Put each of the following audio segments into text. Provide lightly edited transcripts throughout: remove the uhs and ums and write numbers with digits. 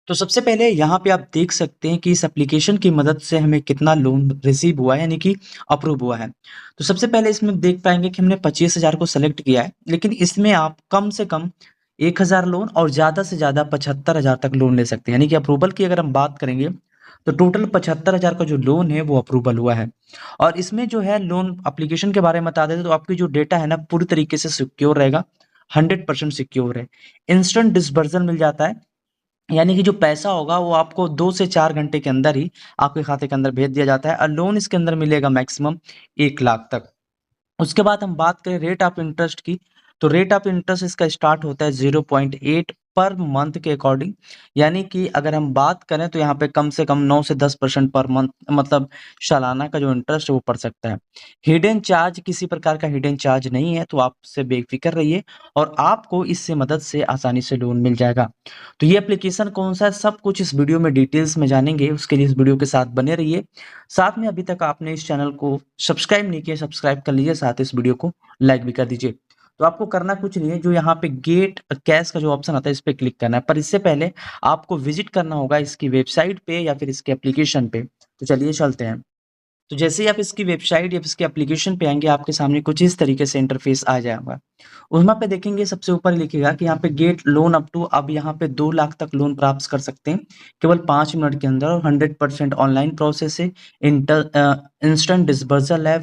तो सबसे पहले यहाँ पे आप देख सकते हैं कि इस एप्लीकेशन की मदद से हमें कितना लोन रिसीव हुआ है यानी कि अप्रूव हुआ है। तो सबसे पहले इसमें देख पाएँगे कि हमने 25,000 को सेलेक्ट किया है, लेकिन इसमें आप कम से कम 1,000 लोन और ज़्यादा से ज़्यादा 75,000 तक लोन ले सकते हैं। यानी कि अप्रूवल की अगर हम बात करेंगे, तो टोटल 75,000 का जो लोन है वो अप्रूवल हुआ है। और इसमें जो है लोन एप्लीकेशन के बारे में बता दें तो आपकी जो डेटा है ना पूरी तरीके से सिक्योर रहेगा, 100% सिक्योर है। इंस्टेंट डिस्बर्सल मिल जाता है। यानी कि जो पैसा होगा वो आपको 2 से 4 घंटे के अंदर ही आपके खाते के अंदर भेज दिया जाता है और लोन इसके अंदर मिलेगा मैक्सिमम 1 लाख तक। उसके बाद हम बात करें रेट ऑफ इंटरेस्ट की, तो रेट ऑफ इंटरेस्ट इसका स्टार्ट होता है 0.8 पर मंथ के अकॉर्डिंग। यानी कि अगर हम बात करें तो यहाँ पे कम से कम 9 से 10% पर मंथ मतलब सालाना का जो इंटरेस्ट है वो पड़ सकता है। हिडन चार्ज किसी प्रकार का हिडन चार्ज नहीं है, तो आप उससे बेफ़िक्र रहिए और आपको इससे मदद से आसानी से लोन मिल जाएगा। तो ये एप्लीकेशन कौन-सा है सब कुछ इस वीडियो में डिटेल्स में जानेंगे, उसके लिए इस वीडियो के साथ बने रहिए। साथ में अभी तक आपने इस चैनल को सब्सक्राइब नहीं किया, सब्सक्राइब कर लीजिए, साथ ही इस वीडियो को लाइक भी कर दीजिए। तो आपको करना कुछ नहीं है, जो यहाँ पे गेट कैश का जो ऑप्शन आता है, इस पे क्लिक करना है। पर इससे पहले आपको विज़िट करना होगा इसकी वेबसाइट पे या फिर इसके एप्लीकेशन पे। तो चलिए चलते हैं। तो जैसे ही आप इसकी वेबसाइट या फिर इसके एप्लीकेशन पे आएँगे, आपके सामने कुछ इस तरीके से इंटरफ़ेस आ जाएगा। वहाँ पे देखेंगे सबसे ऊपर लिखेगा कि यहाँ पे गेट लोन अप टू अब यहाँ पे 2 लाख तक लोन प्राप्त कर सकते हैं, केवल 5 मिनट के अंदर और 100% ऑनलाइन प्रोसेस है, इंस्टेंट डिस्बर्सल है,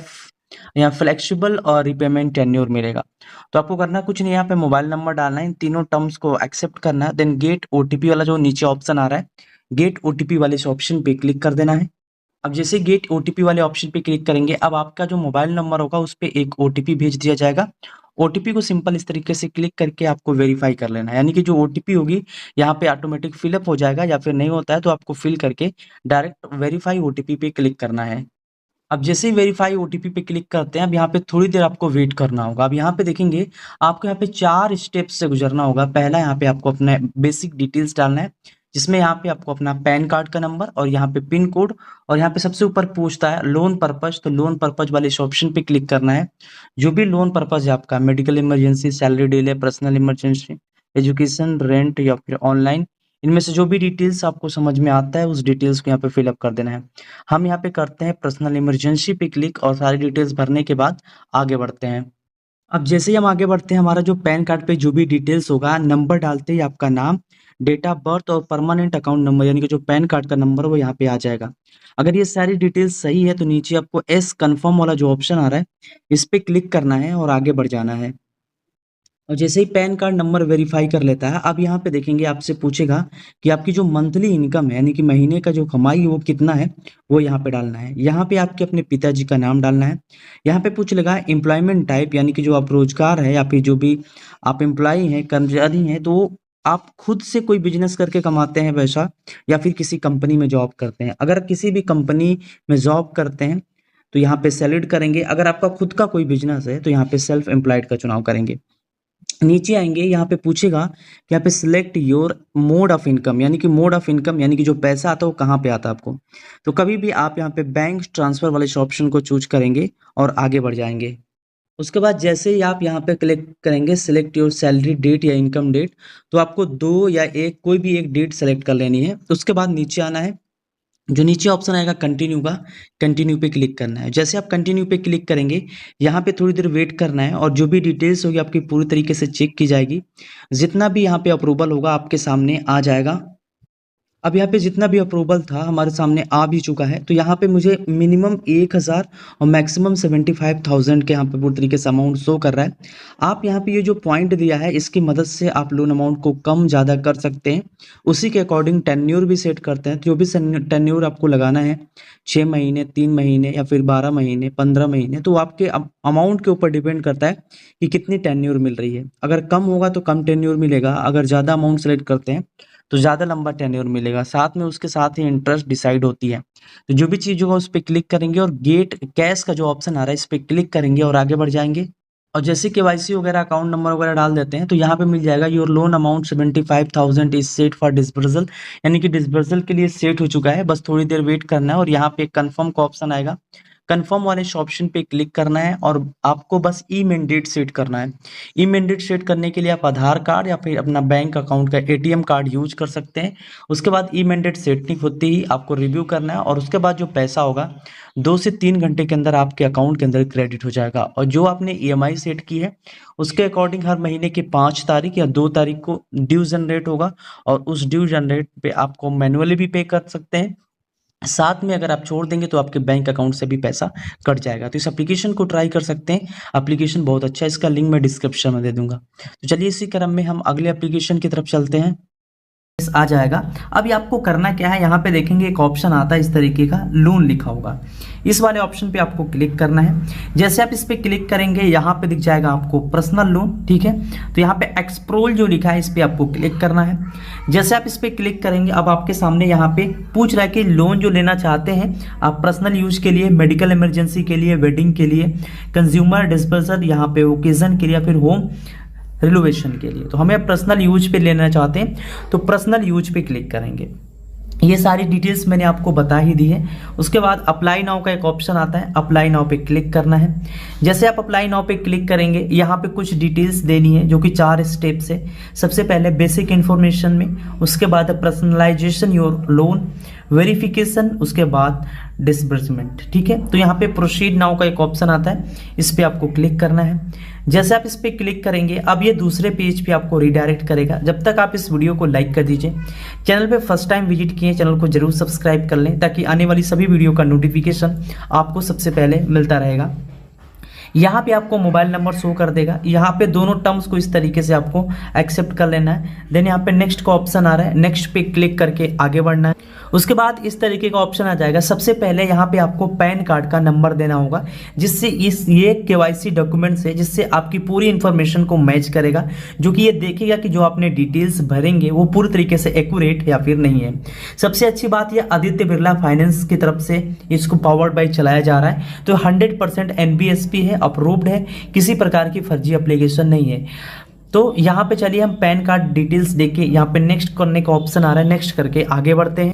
या फ्लेक्सिबल और रीपेमेंट टेन्योर मिलेगा। तो आपको करना कुछ नहीं है, यहाँ पे मोबाइल नंबर डालना है, इन तीनों टर्म्स को एक्सेप्ट करना है, देन गेट ओटीपी वाला जो नीचे ऑप्शन आ रहा है, गेट ओटीपी वाले इस ऑप्शन पे क्लिक कर देना है। अब जैसे गेट ओटीपी वाले ऑप्शन पे क्लिक करेंगे, अब आपका जो मोबाइल नंबर होगा उस पे एक ओटीपी भेज दिया जाएगा। ओटीपी को सिंपल इस तरीके से क्लिक करके आपको वेरीफाई कर लेना है। यानी कि जो ओटीपी होगी यहाँ पे ऑटोमेटिक फिल अप हो जाएगा या फिर नहीं होता है तो आपको फिल करके डायरेक्ट वेरीफाई ओटीपी पे क्लिक करना है। अब जैसे ही वेरीफाई ओटीपी पे क्लिक करते हैं, अब यहाँ पे थोड़ी देर आपको वेट करना होगा। अब यहाँ पे देखेंगे, आपको यहाँ पे 4 स्टेप्स से गुज़रना होगा। पहला यहाँ पे आपको अपना बेसिक डिटेल्स डालना है, जिसमें यहाँ पे आपको अपना पैन कार्ड का नंबर और यहाँ पे पिन कोड और यहाँ पे सबसे ऊपर पूछता है लोन पर्पज़, तो लोन पर्पज़ वाले इस ऑप्शन पे क्लिक करना है। जो भी लोन पर्पज़ है आपका, medical emergency, salary delay, personal emergency, education, rent या फिर ऑनलाइन, इनमें से जो भी डिटेल्स आपको समझ में आता है, उस डिटेल्स को यहाँ पे फिल अप कर देना है। हम यहाँ पे करते हैं पर्सनल इमरजेंसी पे क्लिक और सारी डिटेल्स भरने के बाद आगे बढ़ते हैं। अब जैसे ही हम आगे बढ़ते हैं, हमारा जो पैन कार्ड पे जो भी डिटेल्स होगा, नंबर डालते ही आपका नाम, डेट ऑफ बर्थ और परमानेंट अकाउंट नंबर यानी कि जो पैन कार्ड का नंबर है वो यहाँ पे आ जाएगा। अगर ये सारी डिटेल्स सही है तो नीचे आपको येस कन्फर्म वाला जो ऑप्शन आ रहा है, इस पे क्लिक करना है और आगे बढ़ जाना है। और जैसे ही पैन कार्ड नंबर वेरीफाई कर लेता है, अब यहाँ पे देखेंगे आपसे पूछेगा कि आपकी जो मंथली इनकम है, यानी कि महीने का जो कमाई है वो कितना है, वो यहाँ पे डालना है। यहाँ पे आपके अपने पिताजी का नाम डालना है। यहाँ पे पूछ लेगा एम्प्लॉयमेंट टाइप यानी कि जो आप रोज़गार है या फिर जो भी आप एम्प्लॉयी हैं, कर्मचारी हैं, तो आप खुद से कोई बिज़नेस करके कमाते हैं वैसा या फिर किसी कंपनी में जॉब करते हैं। अगर किसी भी कंपनी में जॉब करते हैं, तो यहाँ पे सेलेक्ट करेंगे। अगर आपका खुद का कोई बिज़नेस है, तो यहाँ पे सेल्फ एम्प्लॉयड का चुनाव करेंगे। नीचे आएँगे, यहाँ पे पूछेगा कि यहाँ पे select your mode of income यानी कि मोड ऑफ इनकम यानी कि जो पैसा आता है वो कहाँ पे आता है आपको। तो कभी भी आप यहाँ पे बैंक ट्रांसफ़र वाले इस ऑप्शन को चूज़ करेंगे और आगे बढ़ जाएँगे। उसके बाद जैसे ही आप यहाँ पे क्लिक करेंगे सिलेक्ट योर सैलरी डेट या इनकम डेट, तो आपको 2 या 1 कोई भी एक डेट सेलेक्ट कर लेनी है। उसके बाद नीचे आना है, जो नीचे ऑप्शन आएगा कंटिन्यू का, कंटिन्यू पे क्लिक करना है। जैसे आप कंटिन्यू पे क्लिक करेंगे, यहाँ पे थोड़ी देर वेट करना है और जो भी डिटेल्स होगी आपकी पूरी तरीके से चेक की जाएगी। जितना भी यहाँ पे अप्रूवल होगा आपके सामने आ जाएगा। अब यहाँ पे जितना भी अप्रूवल था हमारे सामने आ भी चुका है, तो यहाँ पे मुझे मिनिमम 1000 और मैक्सिमम 75,000 के यहाँ पे पूरी तरीके से अमाउंट शो कर रहा है। आप यहाँ पे ये जो पॉइंट दिया है इसकी मदद से आप लोन अमाउंट को कम ज़्यादा कर सकते हैं। उसी के अकॉर्डिंग टेन्योर भी सेट करते हैं, जो भी टेन्योर आपको लगाना है 6 महीने, 3 महीने या फिर 12 महीने, 15 महीने, तो आपके अमाउंट के ऊपर डिपेंड करता है कि कितनी टेन्योर मिल रही है। अगर कम होगा तो कम टेन्योर मिलेगा, अगर ज़्यादा अमाउंट सेलेक्ट करते हैं तो ज़्यादा लंबा टेन्योर मिलेगा, साथ में उसके साथ ही इंटरेस्ट डिसाइड होती है। तो जो भी चीज़ होगा उस पे क्लिक करेंगे और गेट कैश का जो ऑप्शन आ रहा है इस पे क्लिक करेंगे और आगे बढ़ जाएँगे। और जैसे केवाईसी वगैरह अकाउंट नंबर वगैरह डाल देते हैं तो यहाँ पे मिल जाएगा your loan amount 75,000 is set for disbursal यानी कि डिस्बर्सल के लिए सेट हो चुका है, बस थोड़ी देर वेट करना है और यहाँ पे कन्फर्म का ऑप्शन आएगा। कन्फर्म वाले इस ऑप्शन पे क्लिक करना है और आपको बस ई मैंडेट सेट करना है। ई मैंडेट सेट करने के लिए आप आधार कार्ड या फिर अपना बैंक अकाउंट का एटीएम कार्ड यूज कर सकते हैं। उसके बाद ई मैंडेट सेटिंग होते ही आपको रिव्यू करना है और उसके बाद जो पैसा होगा 2 से 3 घंटे के अंदर आपके अकाउंट के अंदर क्रेडिट हो जाएगा और जो आपने ईएमआई सेट की है उसके अकॉर्डिंग हर महीने की 5 तारीख या 2 तारीख को ड्यू जनरेट होगा और उस ड्यू जनरेट पे आपको मैन्युअली भी पे कर सकते हैं। साथ में अगर आप छोड़ देंगे तो आपके बैंक अकाउंट से भी पैसा कट जाएगा। तो इस एप्लीकेशन को ट्राई कर सकते हैं। एप्लीकेशन बहुत अच्छा है, इसका लिंक मैं डिस्क्रिप्शन में दे दूंगा। तो चलिए इसी क्रम में हम अगले एप्लीकेशन की तरफ चलते हैं। आ जाएगा। अभी आपको करना क्या है, यहाँ पे देखेंगे एक ऑप्शन आता है इस तरीके का, लोन लिखा होगा। इस वाले ऑप्शन पे आपको क्लिक करना है। जैसे आप इस पे क्लिक करेंगे यहाँ पे दिख जाएगा आपको पर्सनल लोन, ठीक है। तो यहाँ पे एक्सप्रोल जो लिखा है इस पे आपको क्लिक करना है। जैसे आप इस पे क्लिक करेंगे अब आपके सामने यहाँ पे पूछ रहा है कि लोन जो लेना चाहते हैं आप पर्सनल यूज के लिए, मेडिकल इमरजेंसी के लिए, वेडिंग के लिए, कंज्यूमर डिस्पर्सल यहाँ पे ओकेजन के लिए या फिर होम रिनोवेशन के लिए। तो हमें पर्सनल यूज पे लेना चाहते हैं तो पर्सनल यूज पे क्लिक करेंगे। ये सारी डिटेल्स मैंने आपको बता ही दी है। उसके बाद अप्लाई नाउ का एक ऑप्शन आता है, अप्लाई नाउ पे क्लिक करना है। जैसे आप अप्लाई नाउ पे क्लिक करेंगे यहाँ पे कुछ डिटेल्स देनी है जो कि 4 स्टेप्स है। सबसे पहले बेसिक इन्फॉर्मेशन में, उसके बाद पर्सनलाइजेशन योर लोन, वेरिफिकेशन, उसके बाद डिसबर्समेंट, ठीक है। तो यहाँ पे प्रोसीड नाउ का एक ऑप्शन आता है, इस पे आपको क्लिक करना है। जैसे आप इस पे क्लिक करेंगे अब ये दूसरे पेज पे आपको रिडायरेक्ट करेगा। जब तक आप इस वीडियो को लाइक कर दीजिए, चैनल पे फर्स्ट टाइम विजिट किए चैनल को जरूर सब्सक्राइब कर लें ताकि आने वाली सभी वीडियो का नोटिफिकेशन आपको सबसे पहले मिलता रहेगा। यहाँ पे आपको मोबाइल नंबर शो कर देगा। यहाँ पे दोनों टर्म्स को इस तरीके से आपको एक्सेप्ट कर लेना है। देन यहाँ पे नेक्स्ट का ऑप्शन आ रहा है, नेक्स्ट पे क्लिक करके आगे बढ़ना है। उसके बाद इस तरीके का ऑप्शन आ जाएगा। सबसे पहले यहाँ पे आपको पैन कार्ड का नंबर देना होगा जिससे ये केवाईसी डॉक्यूमेंट्स है जिससे आपकी पूरी इंफॉर्मेशन को मैच करेगा, जो कि ये देखेगा कि जो आपने डिटेल्स भरेंगे वो पूरी तरीके से एक्यूरेट या फिर नहीं है। सबसे अच्छी बात ये आदित्य बिरला फाइनेंस की तरफ से इसको पावर्ड बाय चलाया जा रहा है, तो 100% एनबीएसपी है, अप्रूव्ड है, किसी प्रकार की फर्जी एप्लीकेशन नहीं है। तो यहाँ पे चलिए हम पैन कार्ड डिटेल्स देके यहाँ पे नेक्स्ट करने का ऑप्शन आ रहा है, नेक्स्ट करके आगे बढ़ते हैं।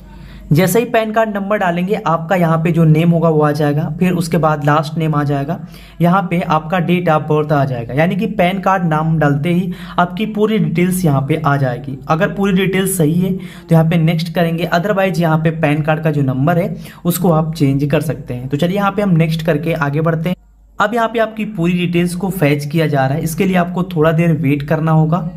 जैसे ही पैन कार्ड नंबर डालेंगे आपका यहाँ पे जो नेम होगा वो आ जाएगा, फिर उसके बाद लास्ट नेम आ जाएगा, यहाँ पे आपका डेट ऑफ बर्थ आ जाएगा। यानी कि पैन कार्ड नाम डालते ही आपकी पूरी डिटेल्स यहाँ पे आ जाएगी। अगर पूरी डिटेल्स सही है तो यहाँ पे नेक्स्ट करेंगे, अदरवाइज यहाँ पे पैन कार्ड का जो नंबर है उसको आप चेंज कर सकते हैं। तो चलिए यहाँ पे हम नेक्स्ट करके आगे बढ़ते हैं। अब यहाँ पे आपकी पूरी डिटेल्स को फैच किया जा रहा है, इसके लिए आपको थोड़ा देर वेट करना होगा।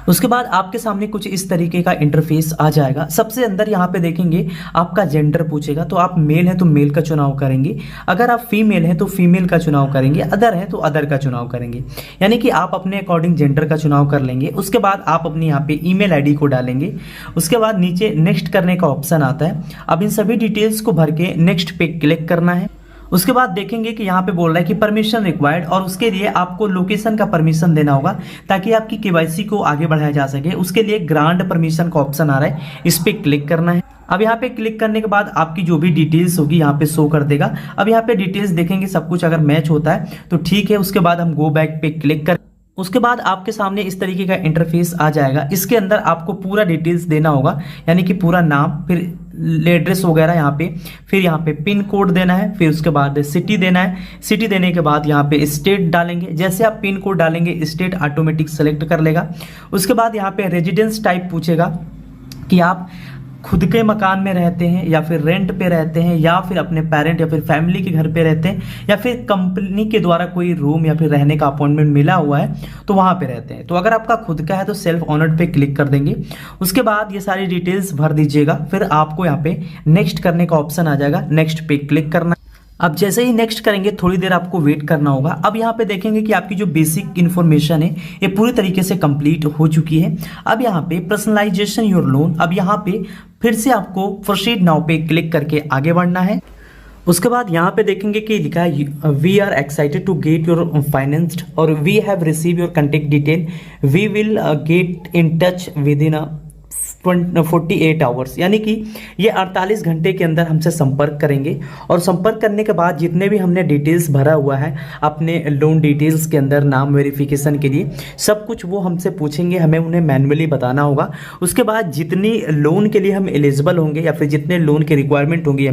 उसके बाद आपके सामने कुछ इस तरीके का इंटरफेस आ जाएगा। सबसे अंदर यहाँ पे देखेंगे आपका जेंडर पूछेगा, तो आप मेल हैं तो मेल का चुनाव करेंगे, अगर आप फीमेल हैं तो फीमेल का चुनाव करेंगे, अदर हैं तो अदर का चुनाव करेंगे। यानी कि आप अपने अकॉर्डिंग जेंडर का चुनाव कर लेंगे। उसके बाद आप अपनी यहाँ पे ईमेल आईडी को डालेंगे। उसके बाद नीचे नेक्स्ट करने का ऑप्शन आता है। अब इन सभी डिटेल्स को भर के नेक्स्ट पे क्लिक करना है। उसके बाद देखेंगे कि यहाँ पे बोल रहा है कि परमिशन रिक्वायर्ड, और उसके लिए आपको लोकेशन का परमिशन देना होगा ताकि आपकी केवाईसी को आगे बढ़ाया जा सके। उसके लिए ग्रांट परमिशन का ऑप्शन आ रहा है, इस पे क्लिक करना है। अब यहाँ पे क्लिक करने के बाद आपकी जो भी डिटेल्स होगी यहाँ पे शो कर देगा। अब यहाँ पे डिटेल्स देखेंगे, सब कुछ अगर मैच होता है तो ठीक है। उसके बाद हम गो बैक पे क्लिक कर, उसके बाद आपके सामने इस तरीके का इंटरफेस आ जाएगा। इसके अंदर आपको पूरा डिटेल्स देना होगा, यानी कि पूरा नाम, फिर एड्रेस वगैरह यहाँ पे, फिर यहाँ पे पिन कोड देना है, फिर उसके बाद सिटी देना है। सिटी देने के बाद यहाँ पे स्टेट डालेंगे। जैसे आप पिन कोड डालेंगे स्टेट ऑटोमेटिक सेलेक्ट कर लेगा। उसके बाद यहाँ पे रेजिडेंस टाइप पूछेगा कि आप खुद के मकान में रहते हैं या फिर रेंट पे रहते हैं या फिर अपने पेरेंट या फिर फैमिली के घर पे रहते हैं या फिर कंपनी के द्वारा कोई रूम या फिर रहने का अपॉइंटमेंट मिला हुआ है तो वहाँ पे रहते हैं। तो अगर आपका खुद का है तो सेल्फ ऑनर्ड पे क्लिक कर देंगे। उसके बाद ये सारी डिटेल्स भर दीजिएगा। फिर आपको यहाँ पे नेक्स्ट करने का ऑप्शन आ जाएगा, नेक्स्ट पे क्लिक करना। अब जैसे ही नेक्स्ट करेंगे थोड़ी देर आपको वेट करना होगा। अब यहाँ पे देखेंगे कि आपकी जो बेसिक इन्फॉर्मेशन है ये पूरी तरीके से कंप्लीट हो चुकी है। अब यहाँ पे पर्सनलाइजेशन योर लोन, अब यहाँ पे फिर से आपको प्रोसीड नाउ पे क्लिक करके आगे बढ़ना है। उसके बाद यहाँ पे देखेंगे कि लिखा है we are excited to get your financed और we have receive your contact detail, we will get in touch with in 48 hours, यानी कि ये 48 घंटे के अंदर हमसे संपर्क करेंगे। और संपर्क करने के बाद जितने भी हमने डिटेल्स भरा हुआ है अपने लोन डिटेल्स के अंदर, नाम वेरिफिकेशन के लिए सब कुछ वो हमसे पूछेंगे, हमें उन्हें मैन्युअली बताना होगा। उसके बाद जितनी लोन के लिए हम एलिजिबल होंगे या फिर जितने लोन की रिक्वायरमेंट होंगी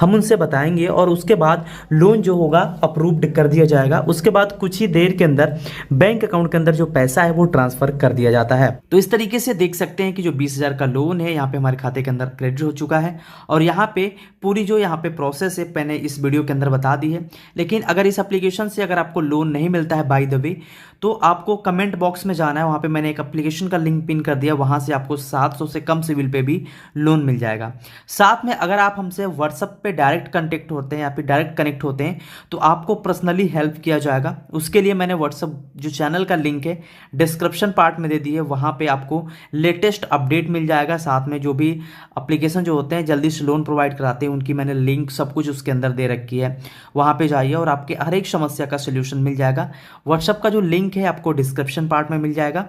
हम उनसे बताएंगे, और उसके बाद लोन जो होगा अप्रूव्ड कर दिया जाएगा। उसके बाद कुछ ही देर के अंदर बैंक अकाउंट के अंदर जो पैसा है वो ट्रांसफर कर दिया जाता है। तो इस तरीके से देख सकते हैं कि जो 20,000 का लोन है यहाँ पे हमारे खाते के अंदर क्रेडिट हो चुका है। और यहाँ पे पूरी जो यहाँ पे प्रोसेस है मैंने इस वीडियो के अंदर बता दी है। लेकिन अगर इस एप्लीकेशन से अगर आपको लोन नहीं मिलता है बाय द वे, तो आपको कमेंट बॉक्स में जाना है, वहाँ पे मैंने एक एप्लीकेशन का लिंक पिन कर दिया, वहाँ से आपको 700 से कम सिविल पे भी लोन मिल जाएगा। साथ में अगर आप हमसे व्हाट्सएप पे डायरेक्ट कनेक्ट होते हैं या फिर डायरेक्ट कनेक्ट होते हैं तो आपको पर्सनली हेल्प किया जाएगा। उसके लिए मैंने व्हाट्सएप जो चैनल का लिंक है डिस्क्रिप्शन पार्ट में दे दी है, वहाँ पे आपको लेटेस्ट अपडेट मिल जाएगा। साथ में जो भी एप्लीकेशन जो होते हैं जल्दी से लोन प्रोवाइड कराते हैं उनकी मैंने लिंक सब कुछ उसके अंदर दे रखी है, वहाँ पे जाइए और आपके हर एक समस्या का सोल्यूशन मिल जाएगा। व्हाट्सएप का जो लिंक है आपको डिस्क्रिप्शन पार्ट में मिल जाएगा,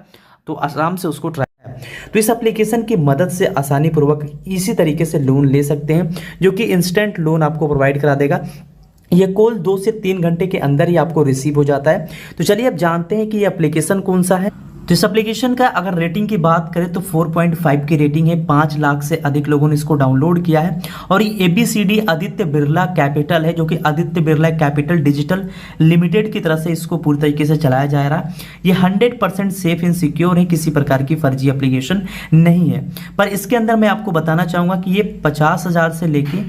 तो आराम से उसको ट्राई। तो इस एप्लीकेशन की मदद से आसानी पूर्वक इसी तरीके से लोन ले सकते हैं, जो कि इंस्टेंट लोन आपको प्रोवाइड करा देगा। ये कॉल 2 से 3 घंटे के अंदर ही आपको रिसीव हो जाता है। तो चलिए अब जानते हैं कि ये एप्लीकेशन कौन सा है। तो इस एप्लीकेशन का अगर रेटिंग की बात करें तो 4.5 की रेटिंग है, 5 लाख से अधिक लोगों ने इसको डाउनलोड किया है। और ये ABCD आदित्य बिरला कैपिटल है, जो कि Aditya Birla capital digital limited की तरफ से इसको पूरी तरीके से चलाया जा रहा है। ये 100% सेफ एंड सिक्योर है, किसी प्रकार की फर्जी एप्लीकेशन नहीं है। पर इसके अंदर मैं आपको बताना चाहूँगा कि ये 50,000 से लेके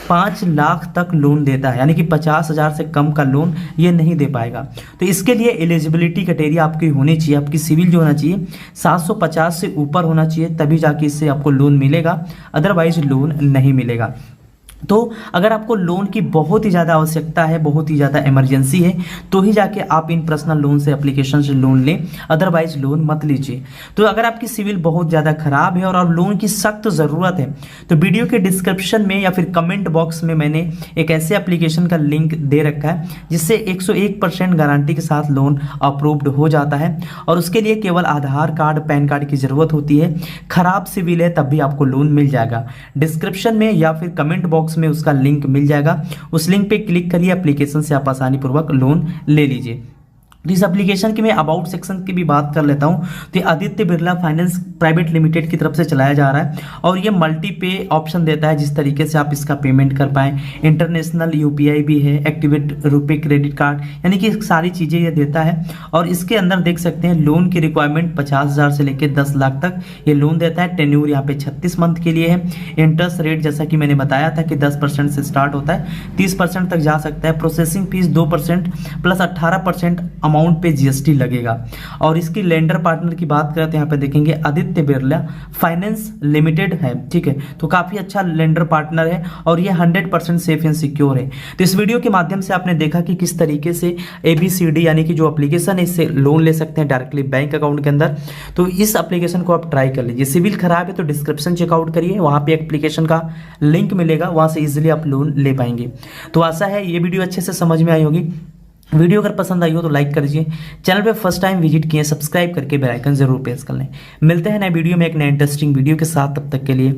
5 लाख तक लोन देता है, यानी कि 50,000 से कम का लोन ये नहीं दे पाएगा। तो इसके लिए एलिजिबिलिटी क्राइटेरिया आपकी होनी चाहिए, आपकी सिविल जो होना चाहिए 750 से ऊपर होना चाहिए, तभी जाके इससे आपको लोन मिलेगा, अदरवाइज लोन नहीं मिलेगा। तो अगर आपको लोन की बहुत ही ज़्यादा आवश्यकता है, बहुत ही ज़्यादा इमरजेंसी है, तो ही जाके आप इन पर्सनल लोन से एप्लीकेशन से लोन लें, अदरवाइज लोन मत लीजिए। तो अगर आपकी सिविल बहुत ज़्यादा खराब है और लोन की सख्त ज़रूरत है तो वीडियो के डिस्क्रिप्शन में या फिर कमेंट बॉक्स में मैंने एक ऐसे एप्लीकेशन का लिंक दे रखा है जिससे 101% गारंटी के साथ लोन अप्रूव्ड हो जाता है। और उसके लिए केवल आधार कार्ड, पैन कार्ड की ज़रूरत होती है। खराब सिविल है तब भी आपको लोन मिल जाएगा। डिस्क्रिप्शन में या फिर कमेंट बॉक्स में उसका लिंक मिल जाएगा, उस लिंक पे क्लिक करिए, एप्लीकेशन से आप आसानी पूर्वक लोन ले लीजिए। इस एप्लीकेशन की मैं अबाउट सेक्शन की भी बात कर लेता हूं। तो Aditya Birla finance private limited की तरफ से चलाया जा रहा है और ये मल्टी पे ऑप्शन देता है, जिस तरीके से आप इसका पेमेंट कर पाएं। इंटरनेशनल UPI भी है, एक्टिवेट रुपे क्रेडिट कार्ड, यानी कि सारी चीज़ें ये देता है। और इसके अंदर देख सकते हैं लोन की रिक्वायरमेंट 50,000 से लेकर 10 लाख तक ये लोन देता है। टेन्यूर यहाँ पे 36 मंथ के लिए है। इंटरेस्ट रेट जैसा कि मैंने बताया था कि 10% से स्टार्ट होता है, 30% तक जा सकता है। प्रोसेसिंग फीस 2% प्लस 18% अमाउंट पे GST लगेगा। और इसकी लेंडर पार्टनर की बात करें तो यहाँ पे देखेंगे आदित्य बिरला फाइनेंस लिमिटेड है, ठीक है। तो काफी अच्छा लेंडर पार्टनर है और ये 100% सेफ एंड सिक्योर है। तो इस वीडियो के माध्यम से आपने देखा कि किस तरीके से ABCD यानी कि जो एप्लीकेशन है इससे लोन ले सकते हैं डायरेक्टली बैंक अकाउंट के अंदर। तो इस एप्लीकेशन को आप ट्राई कर लीजिए। सिविल खराब है तो डिस्क्रिप्शन चेकआउट करिए, वहाँ पे एप्लीकेशन का लिंक मिलेगा, वहाँ से इजिली आप लोन ले पाएंगे। तो आशा है ये वीडियो अच्छे से समझ में आई होगी। वीडियो अगर पसंद आई हो तो लाइक कर दीजिए। चैनल पे फर्स्ट टाइम विजिट किए सब्सक्राइब करके बेल आइकन जरूर प्रेस कर लें। मिलते हैं नए वीडियो में एक नए इंटरेस्टिंग वीडियो के साथ, तब तक के लिए